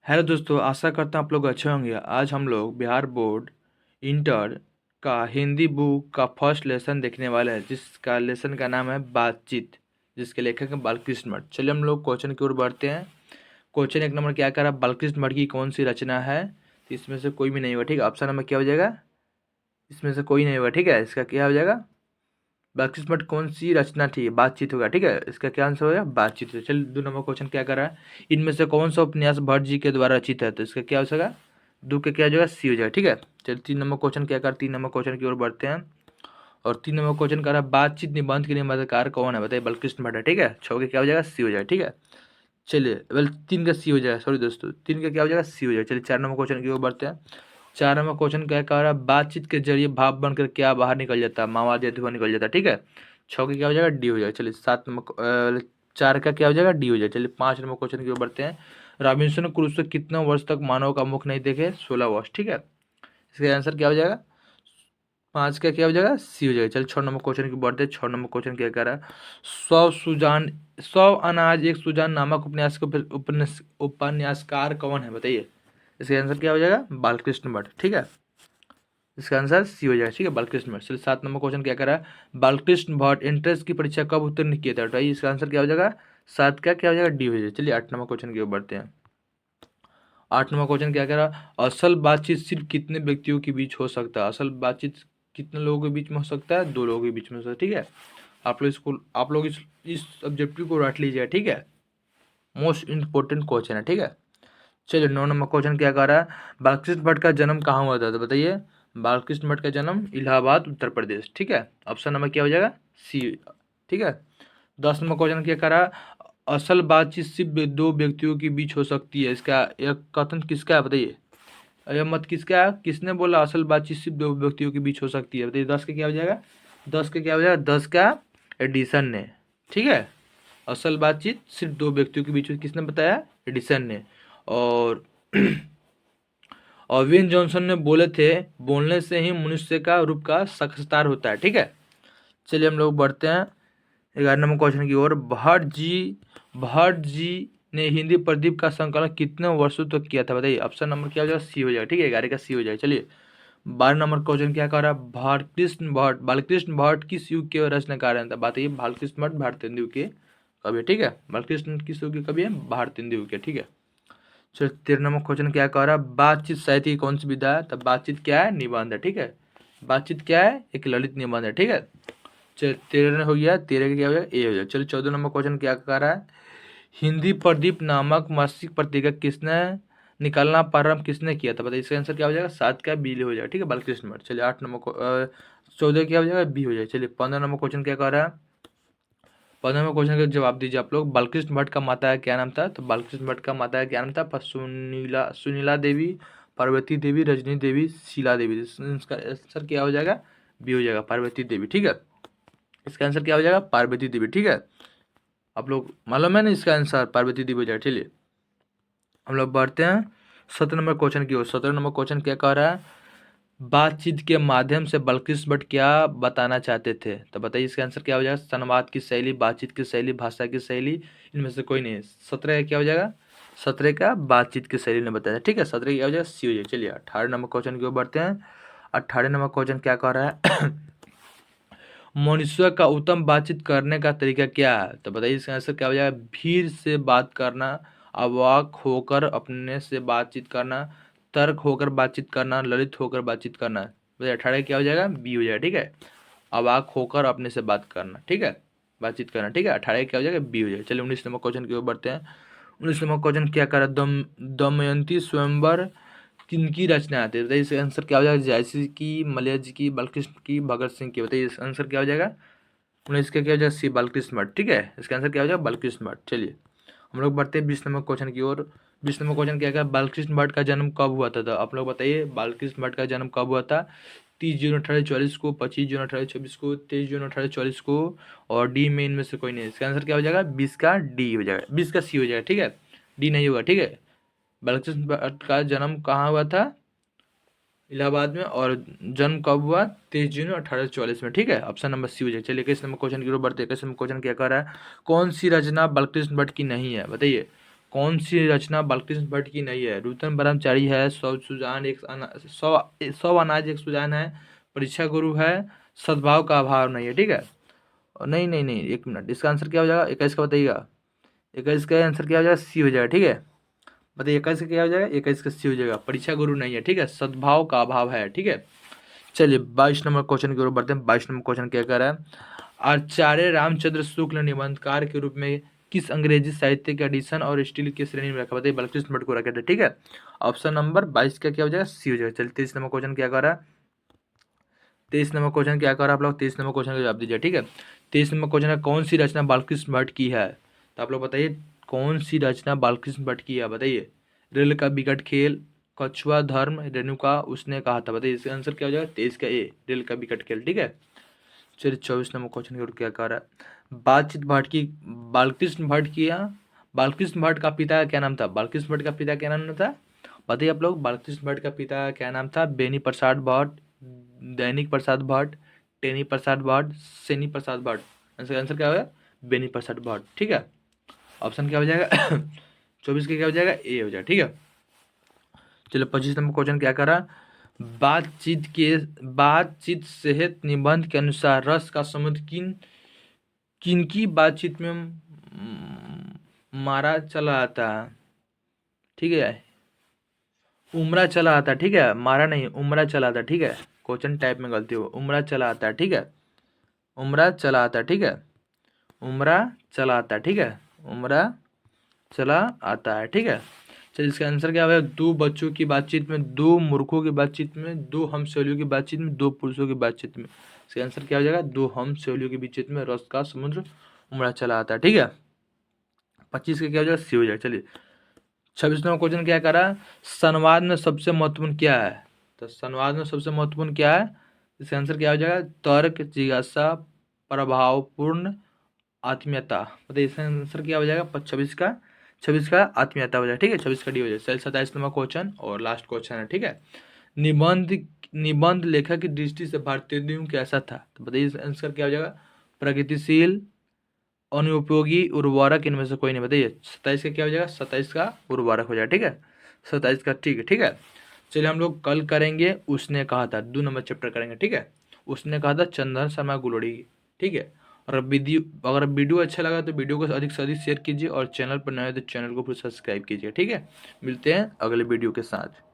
Hello दोस्तों, आशा करता हूँ आप लोग अच्छे होंगे। आज हम लोग बिहार बोर्ड इंटर का हिंदी बुक का फर्स्ट लेसन देखने वाले हैं, जिसका लेसन का नाम है बातचीत, जिसके लेखक हैं बालकृष्ण मठ। चलिए हम लोग क्वेश्चन की ओर बढ़ते हैं। क्वेश्चन एक नंबर क्या करा, बालकृष्ण मठ की कौन सी रचना है? तो इसमें से कोई भी नहीं हुआ, ठीक है। ऑप्शन नंबर क्या हो जाएगा? इसमें से कोई नहीं हुआ, ठीक है। इसका क्या हो जाएगा? बातचीत मठ कौन सी रचना थी? बातचीत होगा, ठीक है। इसका क्या आंसर होगा? बातचीत। चलिए 2 नंबर क्वेश्चन क्या कर रहा है, इनमें से कौन सा उपन्यास भट्ट जी के द्वारा रचित है? तो इसका क्या हो जाएगा? दो के क्या हो जाएगा? सी हो जाएगा, ठीक है। चलिए 3 नंबर क्वेश्चन क्या कर, 3 नंबर क्वेश्चन की ओर बढ़ते हैं। और 3 नंबर क्वेश्चन कर रहा है, बातचीत निबंध के निबंधकार कौन है? बताइए। बालकृष्ण भट्ट है, ठीक है। 6 के क्या हो जाएगा? सी हो जाएगा, ठीक है। चलिए वेल 3 का सी हो जाएगा, सॉरी दोस्तों, 3 का क्या हो जाएगा? सी हो जाएगा। चलिए 4 नंबर क्वेश्चन की ओर बढ़ते हैं। 4 नंबर क्वेश्चन क्या कह रहा है, बातचीत के जरिए भाव बनकर क्या बाहर निकल जाता है? माओवादी धुआं निकल जाता है, ठीक है। 6 का क्या हो जाएगा? डी हो जाएगा। चलिए 7 नंबर 4 का क्या हो जाएगा? डी हो जाएगा। चलिए 5 नंबर क्वेश्चन की ओर बढ़ते हैं। रॉबिन्सन क्रूसो कितने वर्ष तक मानव का मुख नहीं देखे? 16 वर्ष, ठीक है। इसका आंसर क्या हो जाएगा? 5 का क्या हो जाएगा? सी हो जाएगा। चलिए 6 नंबर क्वेश्चन की बढ़ते हैं। 6 नंबर क्वेश्चन क्या कह रहा है, सौ सुजान सौ अनाज एक सुजान नामक उपन्यास के उपन्यासकार कौन है? बताइए। इसका आंसर क्या हो जाएगा? बालकृष्ण भट्ट, ठीक है। इसका आंसर सी हो जाएगा, ठीक है, बालकृष्ण भट्ट। चलिए 7 नंबर क्वेश्चन क्या कह रहा है, बालकृष्ण भट्ट एंट्रेंस की परीक्षा कब उत्तीर्ण किए थे? बताइए। इसका आंसर क्या हो जाएगा? 7 का क्या हो जाएगा? डी हो जाएगा। चलिए 8 नंबर क्वेश्चन की ओर बढ़ते हैं। 8 नंबर क्वेश्चन क्या कह रहा है, असल बातचीत सिर्फ कितने व्यक्तियों के बीच हो सकता है? असल बातचीत कितने लोगों के बीच में हो सकता है? 2 लोगों के बीच में हो सकता है, ठीक है। आप लोग इस ऑब्जेक्टिव को रट लीजिएगा, ठीक है। मोस्ट इंपॉर्टेंट क्वेश्चन है, ठीक है। चलिए 9 नंबर क्वेश्चन क्या कह रहा है, बालकृष्ण भट्ट का जन्म कहाँ हुआ था? तो बताइए। बालकृष्ण भट्ट का जन्म इलाहाबाद उत्तर प्रदेश, ठीक है। ऑप्शन नंबर क्या हो जाएगा? सी, ठीक है। 10 नंबर क्वेश्चन क्या कह रहा है, असल बातचीत सिर्फ 2 व्यक्तियों के बीच हो सकती है, इसका यह कथन किसका है? बताइए। यह मत किसका है? किसने बोला असल बातचीत सिर्फ 2 व्यक्तियों के बीच हो सकती है? बताइए। 10 का क्या हो जाएगा? 10 का क्या हो जाएगा? 10 का एडिसन ने, ठीक है। असल बातचीत सिर्फ 2 व्यक्तियों के बीच में किसने बताया? एडिसन ने। और वेन जॉनसन ने बोले थे, बोलने से ही मनुष्य का रूप का साक्षात्कार होता है, ठीक है। चलिए हम लोग बढ़ते हैं 11 नंबर क्वेश्चन की ओर। भट्ट जी ने हिंदी प्रदीप का संकलन कितने वर्षों तक किया था? बताइए। ऑप्शन नंबर क्या हो जाएगा? सी हो जाएगा, ठीक है। 11 का सी हो जाएगा। चलिए 12 नंबर क्वेश्चन क्या कर रहा है, बालकृष्ण भट्ट किस युग के रचनाकार हैं? बताइए। बालकृष्ण भट्ट भारतेंदु युग के कवि है, ठीक है। बालकृष्ण किस युग के कवि है? भारतेंदु युग के, ठीक है। चलो 13 नंबर क्वेश्चन क्या कह रहा है, बातचीत साहित्य की कौन सी विधा है? तब बातचीत क्या है? निबंध है, ठीक है। बातचीत क्या है? एक ललित निबंध है, ठीक है। चलो 13 हो गया, 13 का क्या हो जाएगा? ए हो जाएगा। चलो 14 नंबर क्वेश्चन क्या कह रहा है, हिंदी प्रदीप नामक मासिक पत्रिका किसने निकालना प्रारंभ किसने किया था? बताइए। इसका आंसर क्या हो जाएगा? 7 का बी हो जाएगा, ठीक है, बालकृष्ण भट्ट। चलिए 14 क्या हो जाएगा? बी हो जाएगा। चलिए 15 नंबर क्वेश्चन क्या कह रहा है, 15 नंबर क्वेश्चन का जवाब दीजिए आप लोग। बालकृष्ण भट्ट का माता का क्या नाम था? तो बालकृष्ण भट्ट का माता का क्या नाम था? सुनीला देवी, पार्वती देवी, रजनी देवी, शीला देवी। इसका आंसर क्या हो जाएगा? बी हो जाएगा, पार्वती देवी, ठीक है। इसका आंसर क्या हो जाएगा? पार्वती देवी, ठीक है। आप लोग मालूम है ना इसका आंसर पार्वती देवी हो जाएगा। चलिए हम लोग बढ़ते हैं 17 नंबर क्वेश्चन की ओर। 17 नंबर क्वेश्चन क्या कह रहा है, बातचीत के माध्यम से बालकृष्ण भट्ट क्या बताना चाहते थे? तो बताइए। इसका आंसर क्या हो जाएगा? संवाद की शैली, बातचीत की शैली, भाषा की शैली, इनमें से कोई नहीं है। 17 का क्या हो जाएगा? 17 का बातचीत की शैली ने बताया, ठीक है। 17 क्या हो जाएगा? सी हो जाएगा। चलिए 18 नंबर क्वेश्चन की ओर बढ़ते हैं। 18 नंबर क्वेश्चन क्या कह रहा है, मनुष्य का उत्तम बातचीत करने का तरीका क्या है? तो बताइए। इसका आंसर क्या हो जाएगा? भीड़ से बात करना, अवाक होकर अपने से बातचीत करना, तर्क होकर बातचीत करना, ललित होकर बातचीत करना। बताइए 18 क्या हो जाएगा? बी हो जाएगा, ठीक है। अवाक होकर अपने से बात करना, ठीक है, बातचीत करना, ठीक है। 18 क्या हो जाएगा? बी हो जाएगा। चलिए 19 नंबर क्वेश्चन की ओर बढ़ते हैं। 19 नंबर क्वेश्चन क्या कर रहा है, दमयंती स्वयंवर किनकी रचना आती है? बताइए। इसका आंसर क्या हो जाएगा? जयसी की, मलय जी की, बालकृष्ण की, भगत सिंह की। बताइए। इसका आंसर क्या हो जाएगा? 19 का क्या हो जाएगा? सी, बालकृष्ण भट्ट, ठीक है। इसका आंसर क्या हो जाएगा? बालकृष्ण भट्ट। चलिए हम लोग बढ़ते हैं 20 नंबर क्वेश्चन की ओर। 20 नंबर क्वेश्चन क्या है, बालकृष्ण भट्ट का जन्म कब हुआ था? तो आप लोग बताइए। बालकृष्ण भट्ट का जन्म कब हुआ था? 30 जून 1840 को, 25 जून 1826 को, 23 जून 1840 को, और डी में इनमें से कोई नहीं है। इसका आंसर क्या हो जाएगा? 20 का डी हो जाएगा, 20 का सी हो जाएगा, ठीक है। डी नहीं होगा, ठीक है। बालकृष्ण भट्ट का जन्म कहाँ हुआ था? इलाहाबाद में। और जन्म कब हुआ? 23 जून 1844 में, ठीक है। ऑप्शन नंबर सी हो जाए। चलिए 21 नंबर क्वेश्चन की ओर बढ़ते हैं। 21 नंबर क्वेश्चन क्या कर रहा है, कौन सी रचना बालकृष्ण भट्ट की नहीं है? बताइए। कौन सी रचना बालकृष्ण भट्ट की नहीं है? रूतन ब्रह्मचारी है, सौ अनाज एक सुजान है, परीक्षा गुरु है, सद्भाव का अभाव नहीं है। ठीक है, और नहीं नहीं नहीं, एक मिनट, इसका आंसर क्या हो जाएगा? 21 का बताइएगा। 21 का आंसर क्या हो जाएगा? सी हो जाएगा। ठीक है, बताइए 21 का क्या हो जाएगा? 21 का सी हो जाएगा, परीक्षा गुरु नहीं है। ठीक है, सद्भाव का अभाव है। ठीक है, चलिए 22 नंबर क्वेश्चन की ओर बढ़ते हैं। 22 नंबर क्वेश्चन क्या कह रहा है? आचार्य रामचंद्र शुक्ल निबंधकार के रूप में किस अंग्रेजी साहित्य के एडिशन और स्टील की श्रेणी में रखा? बताइए बालकृष्ण भट्ट को रखा था। ठीक है, ऑप्शन नंबर 22 का क्या हो जाएगा? सी हो जाएगा। चलिए 23 नंबर क्वेश्चन क्या कर रहा है? 23 नंबर क्वेश्चन क्या कर रहा है आप लोग? 23 नंबर क्वेश्चन का जवाब दीजिए। ठीक है, 23 नंबर क्वेश्चन है, कौन सी रचना बालकृष्ण भट्ट की है? तो आप लोग बताइए कौन सी रचना बालकृष्ण भट्ट की है? बताइए। रेल का विकट खेल, कछुआ धर्म, रेणुका उसने कहा था। बताइए इसका आंसर क्या हो जाएगा? 23 का ए, रेल का विकट खेल। ठीक है, चलिए 24 नंबर क्वेश्चन की ओर क्या कह रहा है? बातचीत भट्ट की बालकृष्ण भट्ट किया, बालकृष्ण भट्ट का पिता का क्या नाम था? बालकृष्ण भट्ट का पिता क्या नाम था? बताइए आप लोग, बालकृष्ण भट्ट का पिता का क्या नाम था? बेनी प्रसाद भट्ट, दैनिक प्रसाद भट्ट, टेनी प्रसाद भट्ट, सेनी प्रसाद भट्ट। आंसर आंसर क्या होगा? बेनी प्रसाद भट्ट। ठीक है, ऑप्शन क्या हो जाएगा? 24 का क्या हो जाएगा? ए हो जाएगा। ठीक है, चलो 25 नंबर क्वेश्चन क्या करा? बातचीत सेहत निबंध के अनुसार रस का समुद्र किनकी बातचीत में मारा चला आता है? ठीक है, उमरा चला आता है। ठीक है, मारा नहीं, उमरा चला आता है। ठीक है, क्वेश्चन टाइप में गलती हो, उमरा चला आता है। ठीक है, उमरा चला आता है। ठीक है, उमरा चला आता है। ठीक है, उमरा चला आता है। ठीक है, चलिए इसका आंसर क्या होगा? दो बच्चों की बातचीत में, दो मूर्खों की बातचीत में, दो हमसहेलियों की बातचीत में, दो पुरुषों की बातचीत में। इसका आंसर क्या हो जाएगा? दो हमसहेलियों की बातचीत में रस का समुद्र उमड़ा चला आता है। ठीक है, 25 का क्या हो जाएगा? सी हो जाएगा। चलिए 26 नंबर क्वेश्चन क्या करा? संवाद में सबसे महत्वपूर्ण क्या है? तो संवाद में सबसे महत्वपूर्ण क्या है? इसका आंसर क्या हो जाएगा? तर्क, जिज्ञासा, प्रभावपूर्ण, आत्मीयता। बताइए इसका आंसर क्या हो जाएगा? 26 का आत्मीयता हो जाएगा। ठीक है, 26 का डी हो जाएगा। 27 नंबर क्वेश्चन और लास्ट क्वेश्चन है। ठीक है, निबंध निबंध लेखक की दृष्टि से भारतीय उद्योग कैसा था? तो बताइए इसका आंसर क्या हो जाएगा? प्रगतिशील, अनुपयोगी, उर्वरक, इनमें से कोई नहीं। बताइए 27 का क्या हो जाएगा? 27 का उर्वरक हो जाएगा। ठीक है, 27 का। ठीक है, ठीक है, चलिए हम लोग कल करेंगे उसने कहा था, 2 नंबर चैप्टर करेंगे। ठीक है, उसने कहा था चंदन शर्मा गुलोड़ी। ठीक है, और अगर वीडियो अच्छा लगा तो वीडियो को अधिक से अधिक शेयर कीजिए, और चैनल पर नए हो तो चैनल को फिर सब्सक्राइब कीजिए। ठीक है, मिलते हैं अगले वीडियो के साथ।